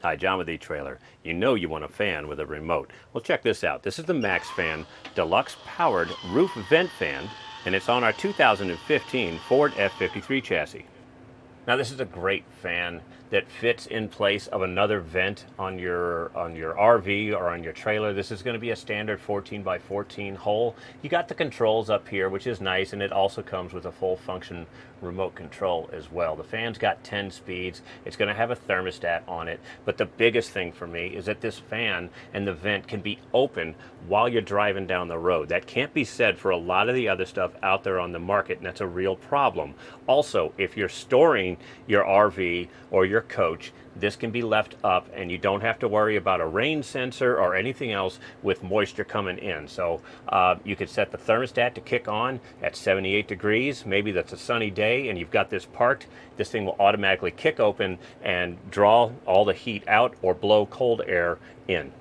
Hi, John with etrailer. You know you want a fan with a remote. Well, check this out. This is the MaxxFan Deluxe powered roof vent fan, and it's on our 2015 Ford F-53 chassis. Now, this is a great fan that fits in place of another vent on your RV or on your trailer. This is going to be a standard 14 by 14 hole. You got the controls up here, which is nice, and it also comes with a full function remote control as well. The fan's got 10 speeds. It's going to have a thermostat on it, but the biggest thing for me is that this fan and the vent can be open while you're driving down the road. That can't be said for a lot of the other stuff out there on the market, and that's a real problem. Also, if you're storing your RV or your coach, this can be left up and you don't have to worry about a rain sensor or anything else with moisture coming in. So you could set the thermostat to kick on at 78 degrees. Maybe that's a sunny day and you've got this parked. This thing will automatically kick open and draw all the heat out or blow cold air in.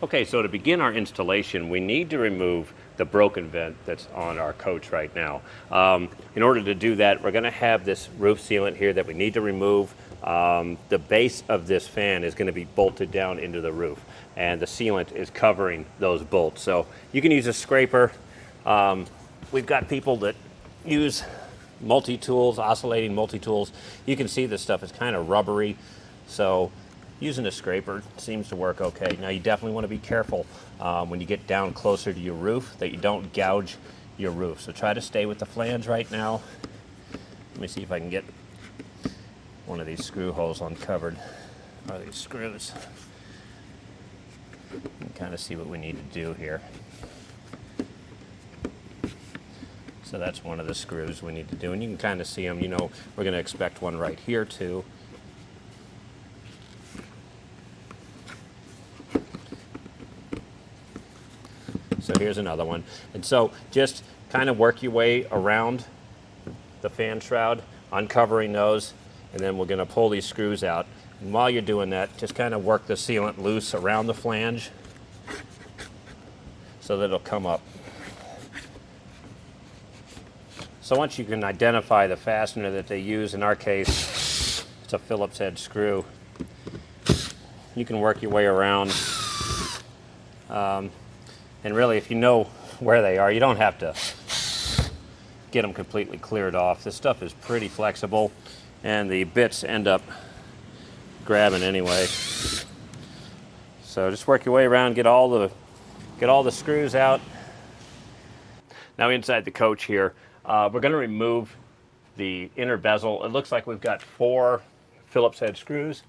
Okay, so to begin our installation, we need to remove the broken vent that's on our coach right now. In order to do that, we're going to have this roof sealant here that we need to remove. The base of this fan is going to be bolted down into the roof, and the sealant is covering those bolts. So you can use a scraper. We've got people that use multi-tools, oscillating multi-tools. You can see this stuff is kind of rubbery, so using a scraper seems to work okay. Now you definitely want to be careful when you get down closer to your roof that you don't gouge your roof. So try to stay with the flange right now. Let me see if I can get one of these screw holes uncovered, or these screws. And kind of see what we need to do here. So that's one of the screws we need to do, and you can kind of see them. You know, we're going to expect one right here too. So here's another one. And so just kind of work your way around the fan shroud, uncovering those, and then we're going to pull these screws out. And while you're doing that, just kind of work the sealant loose around the flange so that it'll come up. So once you can identify the fastener that they use, in our case, it's a Phillips head screw, you can work your way around. And really, if you know where they are, you don't have to get them completely cleared off. This stuff is pretty flexible, and the bits end up grabbing anyway. So just work your way around, get all the screws out. Now inside the coach here, we're going to remove the inner bezel. It looks like we've got 4 Phillips head screws.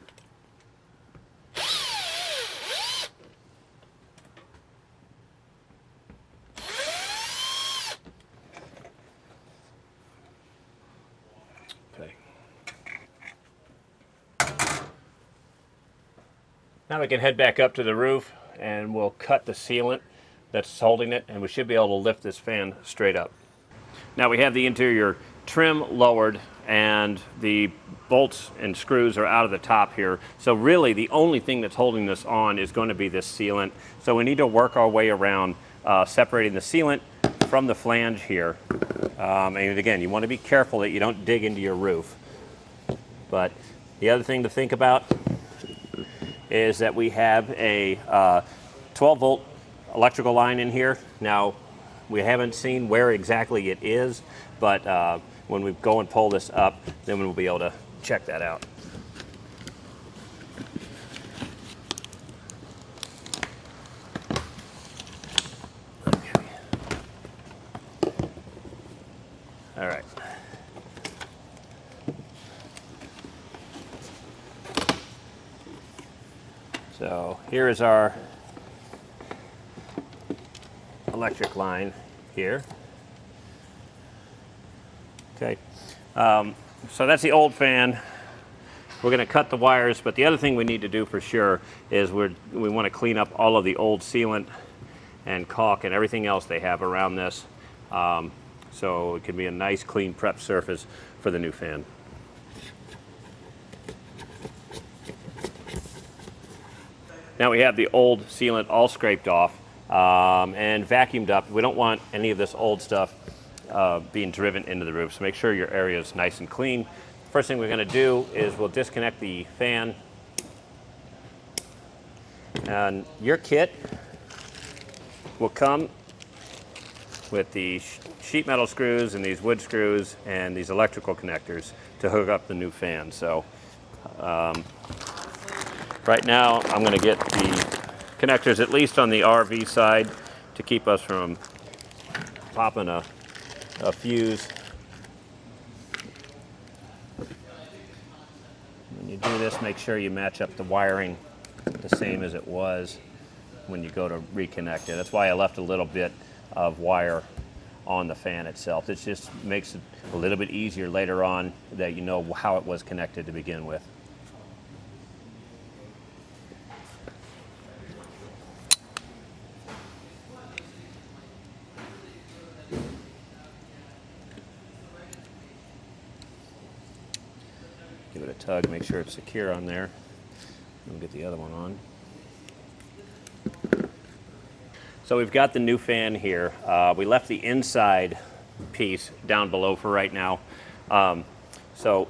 Now we can head back up to the roof and we'll cut the sealant that's holding it, and we should be able to lift this fan straight up. Now we have the interior trim lowered and the bolts and screws are out of the top here. So really the only thing that's holding this on is going to be this sealant. So we need to work our way around separating the sealant from the flange here. And again, you want to be careful that you don't dig into your roof. But the other thing to think about is that we have a 12-volt electrical line in here. Now, we haven't seen where exactly it is, but when we go and pull this up, then we'll be able to check that out. Okay. All right. So here is our electric line here. Okay, so that's the old fan. We're going to cut the wires, but the other thing we need to do for sure is we want to clean up all of the old sealant and caulk and everything else they have around this, so it can be a nice clean prep surface for the new fan. Now we have the old sealant all scraped off and vacuumed up. We don't want any of this old stuff being driven into the roof, so make sure your area is nice and clean. First thing we're going to do is we'll disconnect the fan And your kit will come with the sheet metal screws and these wood screws and these electrical connectors to hook up the new fan. So right now I'm going to get the connectors at least on the RV side to keep us from popping a fuse. When you do this, make sure you match up the wiring the same as it was when you go to reconnect it. That's why I left a little bit of wire on the fan itself. It just makes it a little bit easier later on that you know how it was connected to begin with. Give it a tug, make sure it's secure on there. We'll get the other one on. So we've got the new fan here. We left the inside piece down below for right now. So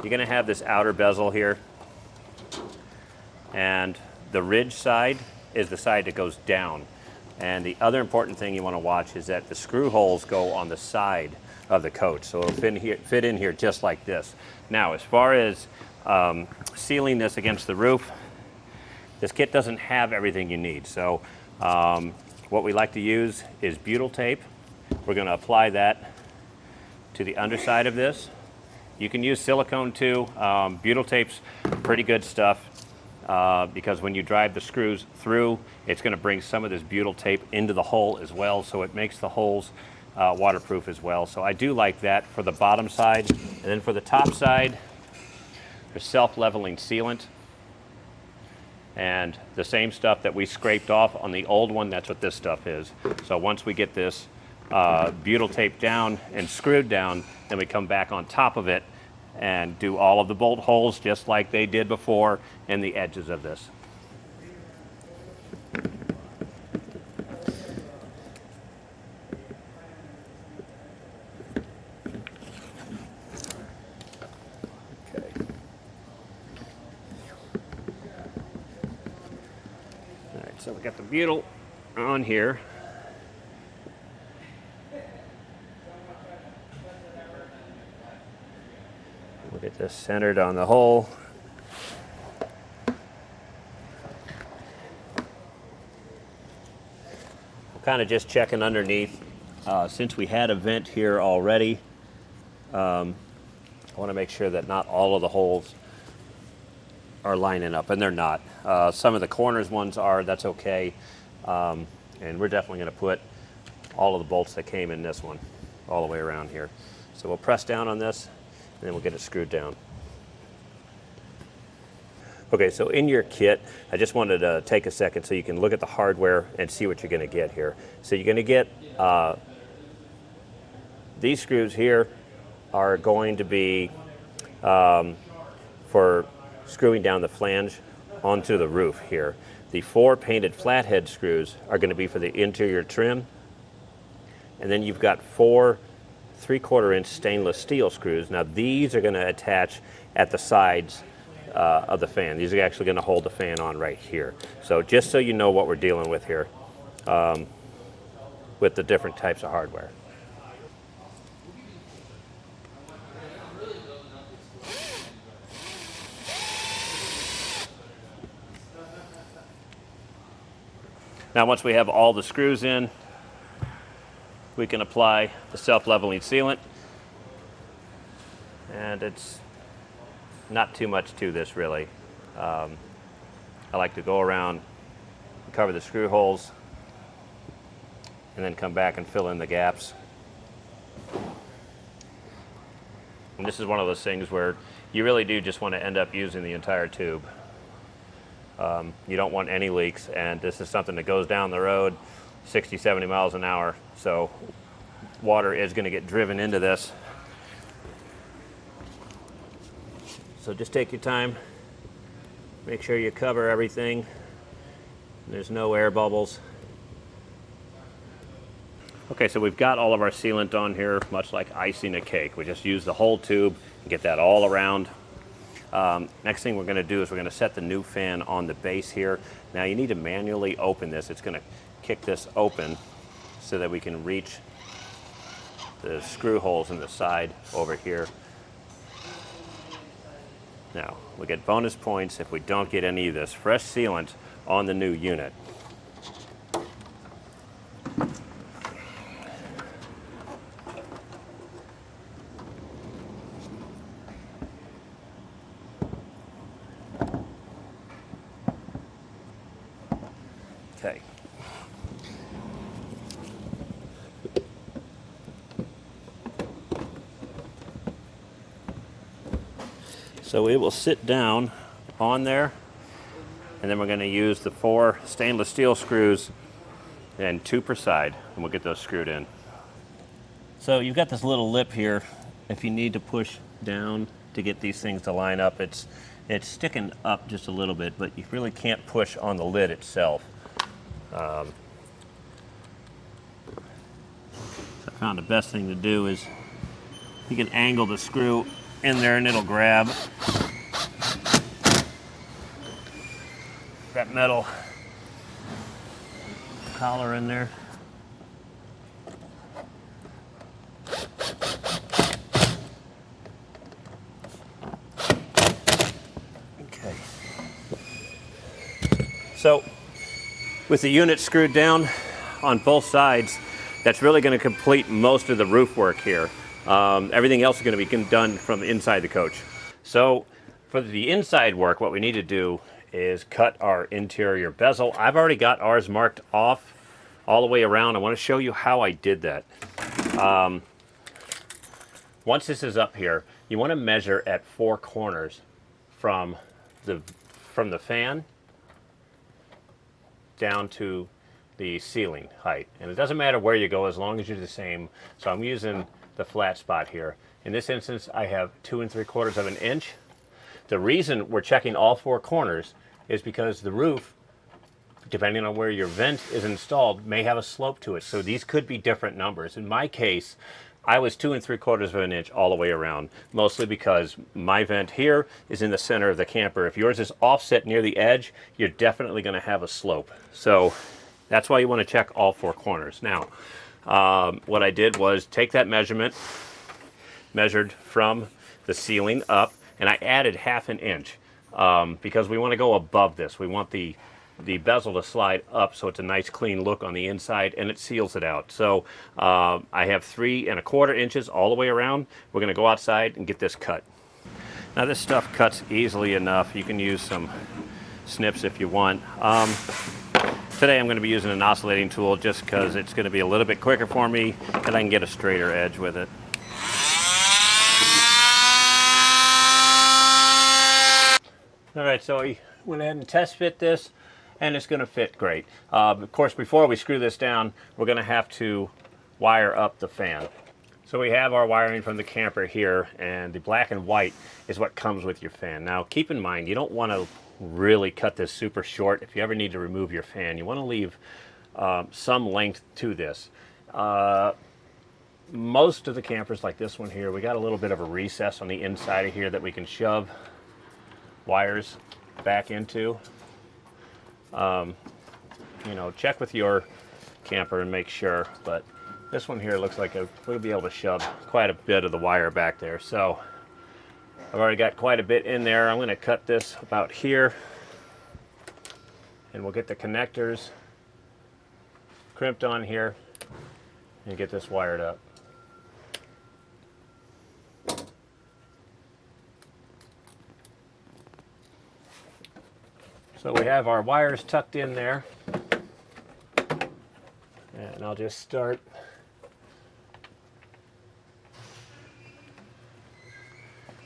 you're gonna have this outer bezel here, and the ridge side is the side that goes down. And the other important thing you wanna watch is that the screw holes go on the side of the coach. So it'll fit in here just like this. Now, as far as sealing this against the roof, this kit doesn't have everything you need. So what we like to use is butyl tape. We're going to apply that to the underside of this. You can use silicone too. Butyl tape's pretty good stuff because when you drive the screws through, it's going to bring some of this butyl tape into the hole as well, so it makes the holes waterproof as well. So I do like that for the bottom side. And then for the top side, there's self-leveling sealant. And the same stuff that we scraped off on the old one, that's what this stuff is. So once we get this butyl tape down and screwed down, then we come back on top of it and do all of the bolt holes just like they did before in the edges of this. So we got the butyl on here. We'll get this centered on the hole. We're kind of just checking underneath. Since we had a vent here already, I want to make sure that not all of the holes are lining up, and they're not. Some of the corners ones are, that's okay. And we're definitely going to put all of the bolts that came in this one all the way around here. So we'll press down on this, and then we'll get it screwed down. Okay, so in your kit, I just wanted to take a second so you can look at the hardware and see what you're going to get here. So you're going to get these screws here are going to be for screwing down the flange onto the roof here. The 4 painted flathead screws are going to be for the interior trim. And then you've got 4 3/4 inch stainless steel screws. Now these are going to attach at the sides of the fan. These are actually going to hold the fan on right here. So just so you know what we're dealing with here with the different types of hardware. Now once we have all the screws in, we can apply the self-leveling sealant. And it's not too much to this really. I like to go around, cover the screw holes, and then come back and fill in the gaps. And this is one of those things where you really do just want to end up using the entire tube. You don't want any leaks, and this is something that goes down the road 60, 70 miles an hour, so water is going to get driven into this. So just take your time, make sure you cover everything, there's no air bubbles. Okay, so we've got all of our sealant on here, much like icing a cake. We just use the whole tube and get that all around. Next thing we're going to do is we're going to set the new fan on the base here. Now you need to manually open this. It's going to kick this open so that we can reach the screw holes in the side over here. Now, we get bonus points if we don't get any of this fresh sealant on the new unit. Okay. So it will sit down on there, and then we're going to use the 4 stainless steel screws and 2 per side, and we'll get those screwed in. So you've got this little lip here. If you need to push down to get these things to line up, it's sticking up just a little bit, but you really can't push on the lid itself. I found the best thing to do is you can angle the screw in there and it'll grab that metal collar in there. Okay. So with the unit screwed down on both sides, that's really going to complete most of the roof work here. Everything else is going to be done from inside the coach. So for the inside work, what we need to do is cut our interior bezel. I've already got ours marked off all the way around. I want to show you how I did that. Once this is up here, you want to measure at 4 corners from the fan down to the ceiling height. And it doesn't matter where you go as long as you're the same. So I'm using the flat spot here. In this instance, I have 2 3/4 of an inch. The reason we're checking all 4 corners is because the roof, depending on where your vent is installed, may have a slope to it. So these could be different numbers. In my case, I was 2 3/4 of an inch all the way around, mostly because my vent here is in the center of the camper. If yours is offset near the edge, you're definitely going to have a slope. So that's why you want to check all 4 corners. Now, what I did was take that measurement, measured from the ceiling up, and I added 1/2 inch because we want to go above this. We want the bezel to slide up so it's a nice clean look on the inside and it seals it out. So I have 3 1/4 inches all the way around. We're going to go outside and get this cut. Now this stuff cuts easily enough. You can use some snips if you want. Today I'm going to be using an oscillating tool just because it's going to be a little bit quicker for me and I can get a straighter edge with it. Alright, so I went ahead and test fit this and it's going to fit great. Of course, before we screw this down, we're going to have to wire up the fan. So we have our wiring from the camper here, and the black and white is what comes with your fan. Now keep in mind, you don't want to really cut this super short. If you ever need to remove your fan, you want to leave some length to this. Most of the campers, like this one here, we got a little bit of a recess on the inside of here that we can shove wires back into. You know, check with your camper and make sure, but this one here looks like we'll be able to shove quite a bit of the wire back there. So I've already got quite a bit in there. I'm going to cut this about here, and we'll get the connectors crimped on here and get this wired up. So we have our wires tucked in there, and I'll just start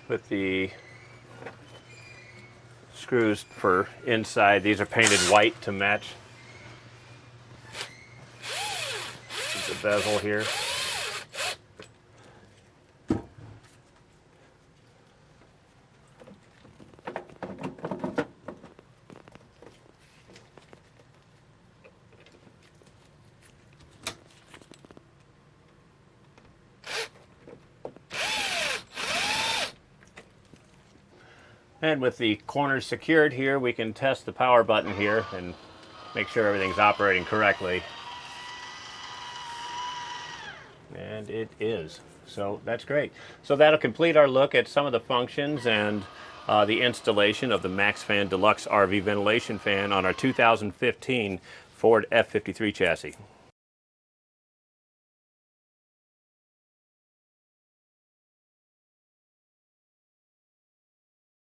with the screws for inside. These are painted white to match the bezel here. And with the corners secured here, we can test the power button here and make sure everything's operating correctly. And it is. So that's great. So that'll complete our look at some of the functions and the installation of the MaxxFan Deluxe RV ventilation fan on our 2015 Ford F-53 chassis.